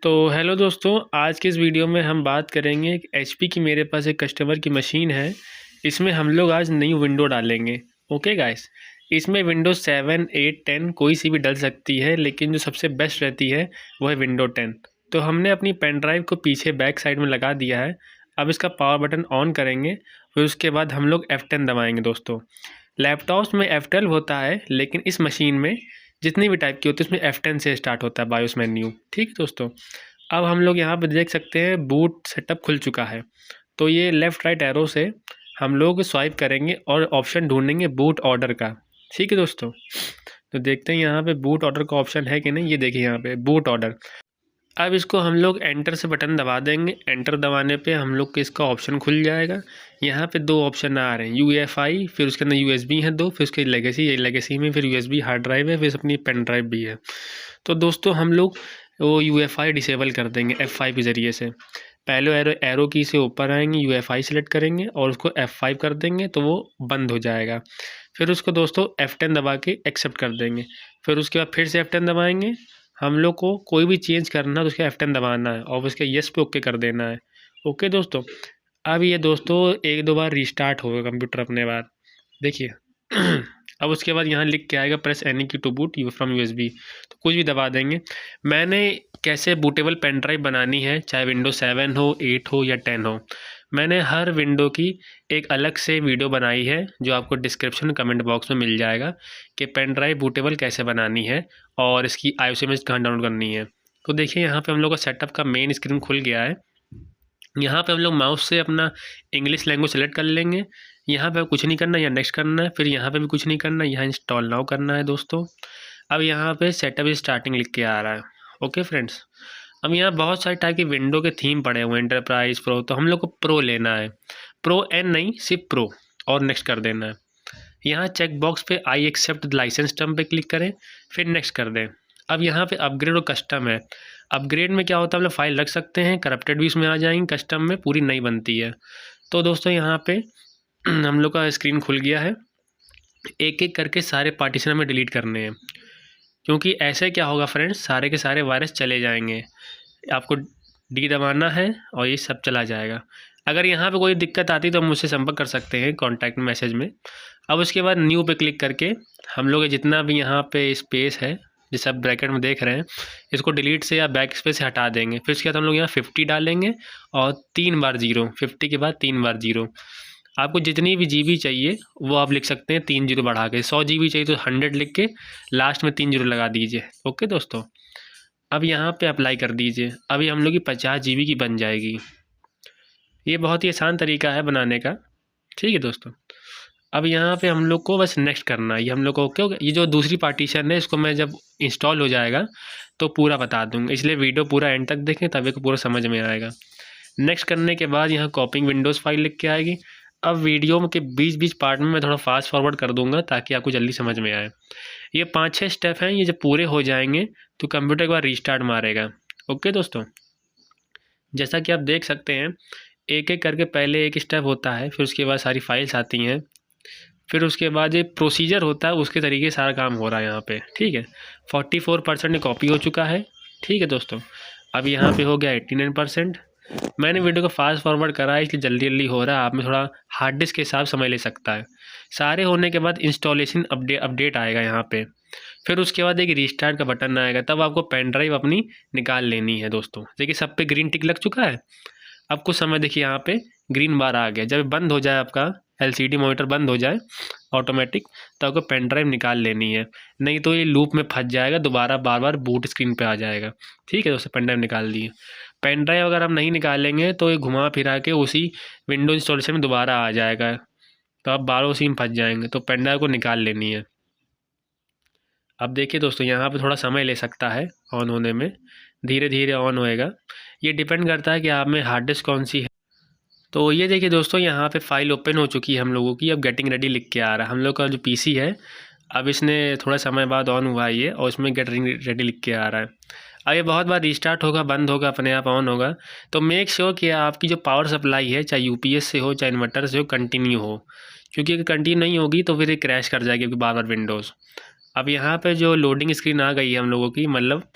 तो हेलो दोस्तों, आज के इस वीडियो में हम बात करेंगे एक एचपी की। मेरे पास एक कस्टमर की मशीन है। इसमें हम लोग आज नई विंडो डालेंगे। ओके गाइस, इसमें विंडोज़ 7, 8, 10 कोई सी भी डल सकती है, लेकिन जो सबसे बेस्ट रहती है वो है विंडो 10। तो हमने अपनी पेन ड्राइव को पीछे बैक साइड में लगा दिया है। अब इसका पावर बटन ऑन करेंगे, फिर उसके बाद हम लोग F10 दबाएँगे दोस्तों। लैपटॉप्स में F12 होता है, लेकिन इस मशीन में जितनी भी टाइप की होती है उसमें F10 से स्टार्ट होता है बायोस मेन्यू। ठीक है दोस्तों, अब हम लोग यहाँ पे देख सकते हैं बूट सेटअप खुल चुका है। तो ये लेफ़्ट राइट एरो से हम लोग स्वाइप करेंगे और ऑप्शन ढूंढेंगे बूट ऑर्डर का। ठीक है दोस्तों, तो देखते हैं यहाँ पे बूट ऑर्डर का ऑप्शन है कि नहीं। ये देखिए यहाँ पे बूट ऑर्डर। अब इसको हम लोग एंटर से बटन दबा देंगे। एंटर दबाने पे हम लोग को इसका ऑप्शन खुल जाएगा। यहाँ पे दो ऑप्शन आ रहे हैं, यूएफआई, फिर उसके अंदर यूएसबी है दो, फिर उसके लेगेसी, ये लेगेसी में फिर यूएसबी हार्ड ड्राइव है, फिर अपनी पेन ड्राइव भी है। तो दोस्तों हम लोग वो यूएफआई डिसेबल कर देंगे F5 के ज़रिए से। पहले एरो की से ऊपर आएंगे, यूएफआई सेलेक्ट करेंगे और उसको F5 कर देंगे तो वो बंद हो जाएगा। फिर उसको दोस्तों F10 दबा के एक्सेप्ट कर देंगे। फिर उसके बाद फिर से F10 दबाएंगे। हम लोग को कोई भी चेंज करना है तो उसके F10 दबाना है और उसके येस पे ओके कर देना है। ओके दोस्तों, अब ये दोस्तों एक दो बार रिस्टार्ट होगा कंप्यूटर अपने बार। देखिए अब उसके बाद यहाँ लिख के आएगा press any key to boot you from USB, तो कुछ भी दबा देंगे। मैंने कैसे बूटेबल पेन ड्राइव बनानी है, चाहे विंडो 7 हो, 8 हो या 10 हो, मैंने हर विंडो की एक अलग से वीडियो बनाई है जो आपको डिस्क्रिप्शन कमेंट बॉक्स में मिल जाएगा कि पेन ड्राइव बूटेबल कैसे बनानी है और इसकी आईओएस इमेज कहाँ डाउनलोड करनी है। तो देखिए यहाँ पे हम लोग का सेटअप का मेन स्क्रीन खुल गया है। यहाँ पे हम लोग माउस से अपना इंग्लिश लैंग्वेज सेलेक्ट कर लेंगे। यहाँ पे कुछ नहीं करना, यहाँ नेक्स्ट करना है, फिर यहाँ पे भी कुछ नहीं करना, यहाँ इंस्टॉल नाउ करना है दोस्तों। अब यहाँ पे सेटअप इज स्टार्टिंग लिख के आ रहा है। ओके फ्रेंड्स, अब यहाँ बहुत सारे टाइप के विंडो के थीम पड़े हुए हैं, एंटरप्राइज, प्रो, तो हम लोग को प्रो लेना है। प्रो एन नहीं, सिर्फ प्रो, और नेक्स्ट कर देना है। यहाँ चेक बॉक्स पे आई एक्सेप्ट लाइसेंस टर्म पे क्लिक करें, फिर नेक्स्ट कर दें। अब यहाँ पे अपग्रेड और कस्टम है। अपग्रेड में क्या होता है, हम लोग फाइल रख सकते हैं, करप्टेड भी इसमें आ जाएंगी, कस्टम में पूरी नई बनती है। तो दोस्तों यहाँ पे हम लोग का स्क्रीन खुल गया है। एक एक करके सारे पार्टीशन हमें डिलीट करने हैं, क्योंकि ऐसे क्या होगा फ्रेंड्स, सारे के सारे वायरस चले जाएंगे। आपको डी दबाना है और ये सब चला जाएगा। अगर यहाँ पे कोई दिक्कत आती है तो हम मुझसे संपर्क कर सकते हैं कॉन्टैक्ट मैसेज में। अब उसके बाद न्यू पे क्लिक करके हम लोग जितना भी यहाँ पे स्पेस है, जैसे आप ब्रैकेट में देख रहे हैं, इसको डिलीट से या बैक स्पेस से हटा देंगे। फिर उसके बाद हम लोग यहाँ 50 डालेंगे और 3 बार 0, 50 के बाद 3 बार 0। आपको जितनी भी जीबी चाहिए वो आप लिख सकते हैं, 3 0 बढ़ा के। 100 जीबी चाहिए तो 100 लिख के लास्ट में 3 0 लगा दीजिए। ओके दोस्तों, अब यहाँ पे अप्लाई कर दीजिए। अभी हम लोग की 50 जीबी की बन जाएगी। ये बहुत ही आसान तरीका है बनाने का। ठीक है दोस्तों, अब यहाँ पे हम लोग को बस नेक्स्ट करना है। ये हम लोग को ओके हो गया। ये जो दूसरी पार्टीशन है इसको मैं जब इंस्टॉल हो जाएगा तो पूरा बता दूँगा, इसलिए वीडियो पूरा एंड तक देखें तभी को पूरा समझ में आएगा। नेक्स्ट करने के बाद यहाँ कॉपिंग विंडोज़ फाइल लिख के आएगी। अब वीडियो के बीच बीच पार्ट में मैं थोड़ा फास्ट फॉरवर्ड कर दूंगा ताकि आपको जल्दी समझ में आए। ये 5-6 स्टेप हैं, ये जब पूरे हो जाएंगे तो कंप्यूटर एक बार रीस्टार्ट मारेगा। ओके दोस्तों, जैसा कि आप देख सकते हैं एक एक करके पहले एक स्टेप होता है, फिर उसके बाद सारी फाइल्स आती हैं, फिर उसके बाद ये प्रोसीजर होता है, उसके तरीके से सारा काम हो रहा है यहाँ पे। ठीक है, 44% कॉपी हो चुका है। ठीक है दोस्तों, अब यहाँ पे हो गया 89%। मैंने वीडियो को फास्ट फॉरवर्ड करा है इसलिए जल्दी जल्दी हो रहा है, आप में थोड़ा हार्ड डिस्क के हिसाब समय ले सकता है। सारे होने के बाद इंस्टॉलेशन अपडेट आएगा यहाँ पे, फिर उसके बाद एक रिस्टार्ट का बटन आएगा, तब आपको पेन ड्राइव अपनी निकाल लेनी है दोस्तों। देखिए सब पे ग्रीन टिक लग चुका है। अब कुछ समय देखिए यहाँ पे ग्रीन बार आ गया। जब बंद हो जाए आपका एलसीडी मॉनिटर बंद हो जाए ऑटोमेटिक, तो आपको पेन ड्राइव निकाल लेनी है, नहीं तो ये लूप में फंस जाएगा, दोबारा बार बार बूट स्क्रीन पे आ जाएगा। ठीक है दोस्तों, पेन ड्राइव निकाल दिए। पेन ड्राइव अगर आप नहीं निकालेंगे तो ये घुमा फिरा के उसी विंडो इंस्टॉलेशन में दोबारा आ जाएगा, तो आप बार उसी में फंस जाएंगे। तो पेन ड्राइव को निकाल लेनी है। अब देखिए दोस्तों यहाँ पे थोड़ा समय ले सकता है ऑन होने में, धीरे धीरे ऑन होएगा। ये डिपेंड करता है कि आप में हार्ड डिस्क कौन सी है। तो ये देखिए दोस्तों यहाँ पे फाइल ओपन हो चुकी है हम लोगों की। अब गेटिंग रेडी लिख के आ रहा है। हम लोग का जो पीसी है अब इसने थोड़ा समय बाद ऑन हुआ है ये, और इसमें गेटिंग रेडी लिख के आ रहा है। अब ये बहुत बार रिस्टार्ट होगा, बंद होगा, अपने आप ऑन होगा। तो मेक श्योर कि आपकी जो पावर सप्लाई है, चाहे यूपीएस से हो चाहे इन्वर्टर से हो, कंटिन्यू हो, क्योंकि अगर कंटिन्यू नहीं होगी तो फिर ये क्रैश कर जाएगी, क्योंकि बार बार विंडोज़। अब यहाँ पे जो लोडिंग स्क्रीन आ गई है हम लोगों की, मतलब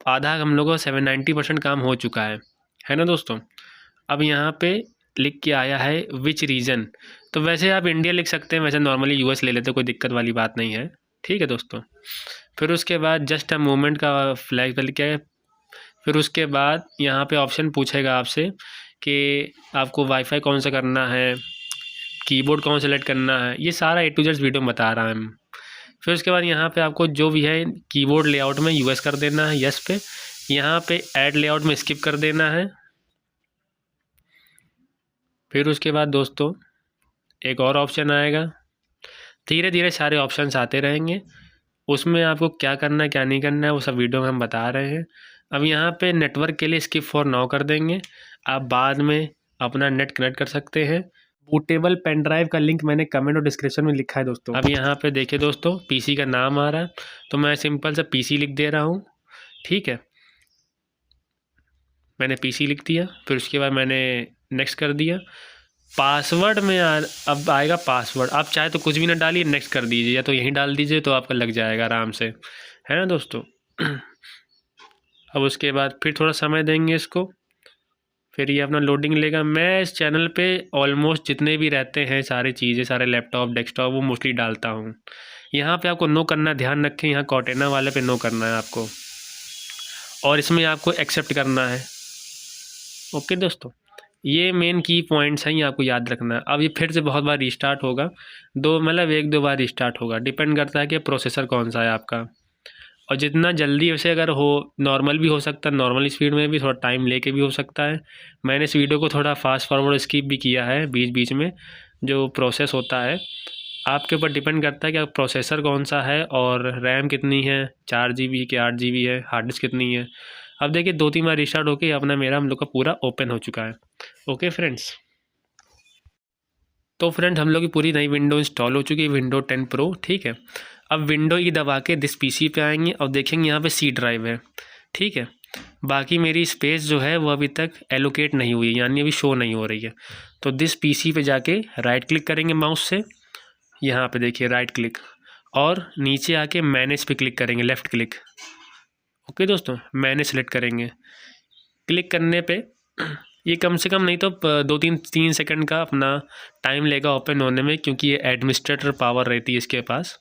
आधा हम लोगों का 90% काम हो चुका है ना दोस्तों। अब यहाँ पे लिख के आया है विच रीजन, तो वैसे आप इंडिया लिख सकते हैं, वैसे नॉर्मली यूएस ले लेते, कोई दिक्कत वाली बात नहीं है, ठीक है दोस्तों। फिर उसके बाद जस्ट अ मोमेंट का फ्लैग पर लिखा है। फिर उसके बाद यहाँ पे ऑप्शन पूछेगा आपसे कि आपको वाईफाई कौन सा करना है, कीबोर्ड कौन सेलेक्ट करना है, ये सारा A to Z वीडियो में बता रहा है। फिर उसके बाद यहाँ पे आपको जो भी है कीबोर्ड लेआउट में यूएस कर देना है, यस पे। यहाँ पे ऐड लेआउट में स्किप कर देना है। फिर उसके बाद दोस्तों एक और ऑप्शन आएगा, धीरे धीरे सारे ऑप्शंस आते रहेंगे, उसमें आपको क्या करना है क्या नहीं करना है वो सब वीडियो में हम बता रहे हैं। अब यहाँ पे नेटवर्क के लिए स्किप फॉर नाउ कर देंगे, आप बाद में अपना नेट कनेक्ट कर सकते हैं। बूटेबल पेन ड्राइव का लिंक मैंने कमेंट और डिस्क्रिप्शन में लिखा है दोस्तों। अब यहाँ पे देखिए दोस्तों, पीसी का नाम आ रहा है, तो मैं सिंपल सा पीसी लिख दे रहा हूँ, ठीक है। मैंने पीसी लिख दिया, फिर उसके बाद मैंने नेक्स्ट कर दिया। पासवर्ड में अब आएगा पासवर्ड, आप चाहे तो कुछ भी ना डालिए, नेक्स्ट कर दीजिए, या तो यहीं डाल दीजिए तो आपका लग जाएगा आराम से, है ना दोस्तों। अब उसके बाद फिर थोड़ा समय देंगे इसको, फिर ये अपना लोडिंग लेगा। मैं इस चैनल पे ऑलमोस्ट जितने भी रहते हैं सारी चीज़ें, सारे लैपटॉप डेस्कटॉप वो मोस्टली डालता हूँ। यहाँ पे आपको नो करना, ध्यान रखें, यहाँ कॉर्टेना वाले पे नो करना है आपको, और इसमें आपको एक्सेप्ट करना है। ओके दोस्तों, ये मेन की पॉइंट्स हैं, ये आपको याद रखना है। अब ये फिर से बहुत बार रिस्टार्ट होगा, मतलब 1-2 बार रिस्टार्ट होगा, डिपेंड करता है कि प्रोसेसर कौन सा है आपका। और जितना जल्दी वैसे अगर हो, नॉर्मल भी हो सकता है, नॉर्मल स्पीड में भी थोड़ा टाइम लेके भी हो सकता है। मैंने इस वीडियो को थोड़ा फास्ट फॉरवर्ड स्किप भी किया है बीच बीच में, जो प्रोसेस होता है आपके ऊपर डिपेंड करता है कि आप प्रोसेसर कौन सा है और रैम कितनी है, 4 GB कि 8 GB है, हार्ड डिस्क कितनी है। अब देखिए 2-3 बार रिस्टार्ट होके अपना मेरा हम लोग का पूरा ओपन हो चुका है। ओके फ्रेंड्स, तो फ्रेंड हम लोग की पूरी नई विंडो इंस्टॉल हो चुकी है, विंडो 10 प्रो, ठीक है। अब विंडो ई दबा के दिस पीसी पे आएंगे और देखेंगे यहाँ पे सी ड्राइव है, ठीक है। बाकी मेरी स्पेस जो है वो अभी तक एलोकेट नहीं हुई है, यानी अभी शो नहीं हो रही है। तो दिस पीसी पे जाके राइट क्लिक करेंगे माउस से, यहाँ पे देखिए राइट क्लिक, और नीचे आके मैनेज पे क्लिक करेंगे, लेफ़्ट क्लिक। ओके दोस्तों, मैनेज सेलेक्ट करेंगे। क्लिक करने पे ये कम से कम नहीं तो 2-3 सेकंड का अपना टाइम लेगा ओपन होने में, क्योंकि ये एडमिनिस्ट्रेटर पावर रहती है इसके पास,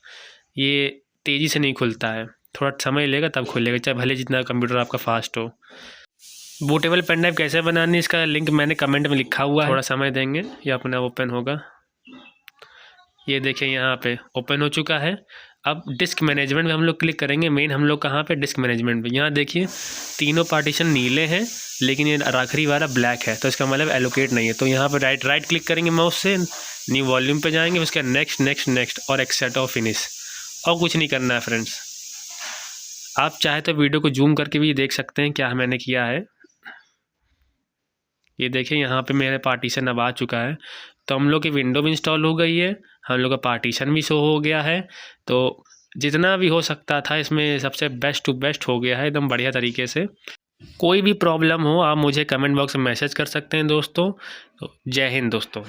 ये तेज़ी से नहीं खुलता है, थोड़ा समय लेगा तब खुलेगा, चाहे भले जितना कंप्यूटर आपका फास्ट हो। बूटेबल पेन ड्राइव कैसे बनानी, इसका लिंक मैंने कमेंट में लिखा हुआ है, थोड़ा समय देंगे ये अपना ओपन होगा। ये देखिए यहाँ पे ओपन हो चुका है। अब डिस्क मैनेजमेंट में हम लोग क्लिक करेंगे। मेन हम लोग कहाँ पे, डिस्क मैनेजमेंट पे। यहाँ देखिए तीनों पार्टीशन नीले हैं, लेकिन ये आखिरी वाला ब्लैक है, तो इसका मतलब एलोकेट नहीं है। तो यहाँ पे राइट क्लिक करेंगे माउस से, न्यू वॉल्यूम पे जाएंगे, उसका नेक्स्ट और एक्सेप्ट और फिनिश, और कुछ नहीं करना है फ्रेंड्स। आप चाहे तो वीडियो को जूम करके भी देख सकते हैं क्या मैंने किया है। ये देखिए यहाँ पे मेरे पार्टीशन अब आ चुका है, तो हम लोग की विंडो भी इंस्टॉल हो गई है, हम लोग का पार्टीशन भी शो हो गया है। तो जितना भी हो सकता था इसमें सबसे बेस्ट टू बेस्ट हो गया है, एकदम बढ़िया तरीके से। कोई भी प्रॉब्लम हो आप मुझे कमेंट बॉक्स में मैसेज कर सकते हैं दोस्तों। तो जय हिंद दोस्तों।